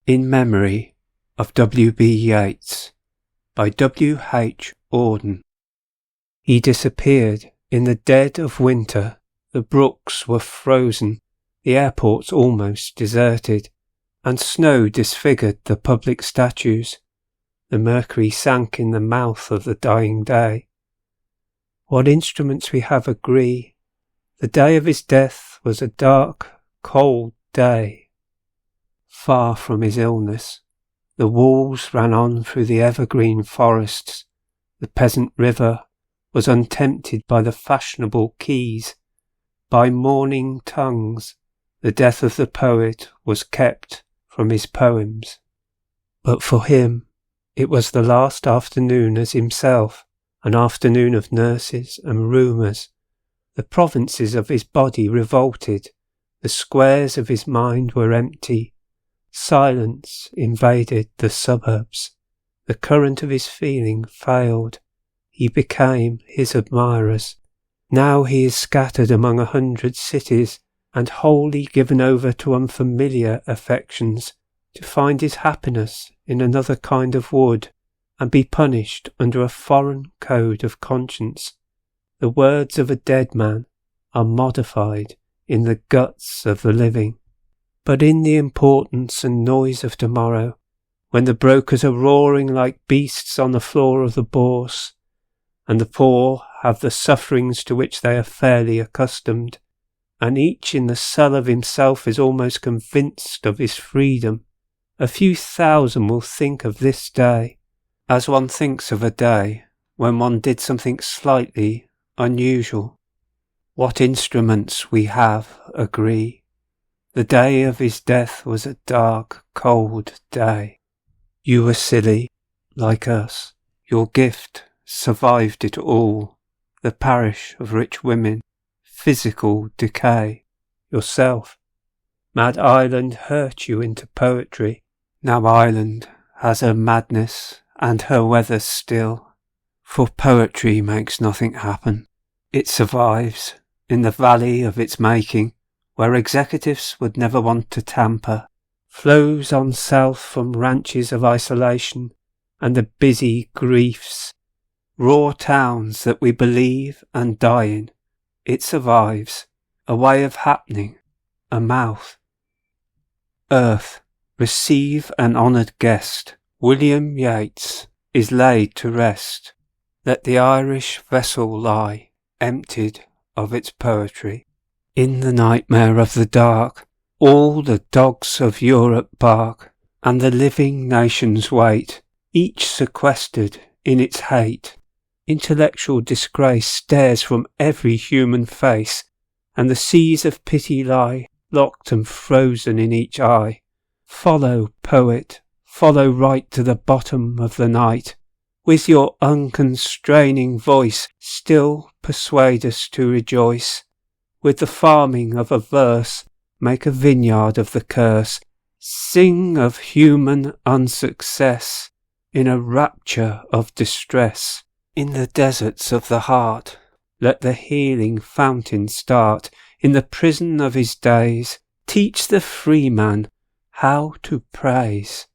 In Memory of W.B. Yeats by W.H. Auden. He disappeared in the dead of winter. The brooks were frozen, the airports almost deserted, and snow disfigured the public statues. The mercury sank in the mouth of the dying day. What instruments we have agree. The day of his death was a dark, cold day. Far from his illness, the walls ran on through the evergreen forests. The peasant river was untempted by the fashionable quays. By mourning tongues, the death of the poet was kept from his poems. But for him, it was the last afternoon as himself, an afternoon of nurses and rumours. The provinces of his body revolted, the squares of his mind were empty. Silence invaded the suburbs. The current of his feeling failed. He became his admirers. Now he is scattered among 100 cities, and wholly given over to unfamiliar affections, to find his happiness in another kind of wood, and be punished under a foreign code of conscience. The words of a dead man are modified in the guts of the living. But in the importance and noise of tomorrow, when the brokers are roaring like beasts on the floor of the bourse, and the poor have the sufferings to which they are fairly accustomed, and each in the cell of himself is almost convinced of his freedom, a few thousand will think of this day, as one thinks of a day when one did something slightly unusual. What instruments we have agree. The day of his death was a dark, cold day. You were silly, like us. Your gift survived it all. The parish of rich women, physical decay. Yourself. Mad Island hurt you into poetry. Now Island has her madness and her weather still. For poetry makes nothing happen. It survives in the valley of its making, where executives would never want to tamper, flows on south from ranches of isolation and the busy griefs, raw towns that we believe and die in. It survives, a way of happening, a mouth. Earth, receive an honoured guest. William Yeats is laid to rest. Let the Irish vessel lie, emptied of its poetry. In the nightmare of the dark, all the dogs of Europe bark, and the living nations wait, each sequestered in its hate. Intellectual disgrace stares from every human face, and the seas of pity lie locked and frozen in each eye. Follow, poet, follow right to the bottom of the night. With your unconstraining voice still persuade us to rejoice. With the farming of a verse, make a vineyard of the curse. Sing of human unsuccess, in a rapture of distress. In the deserts of the heart, let the healing fountain start. In the prison of his days, teach the free man how to praise.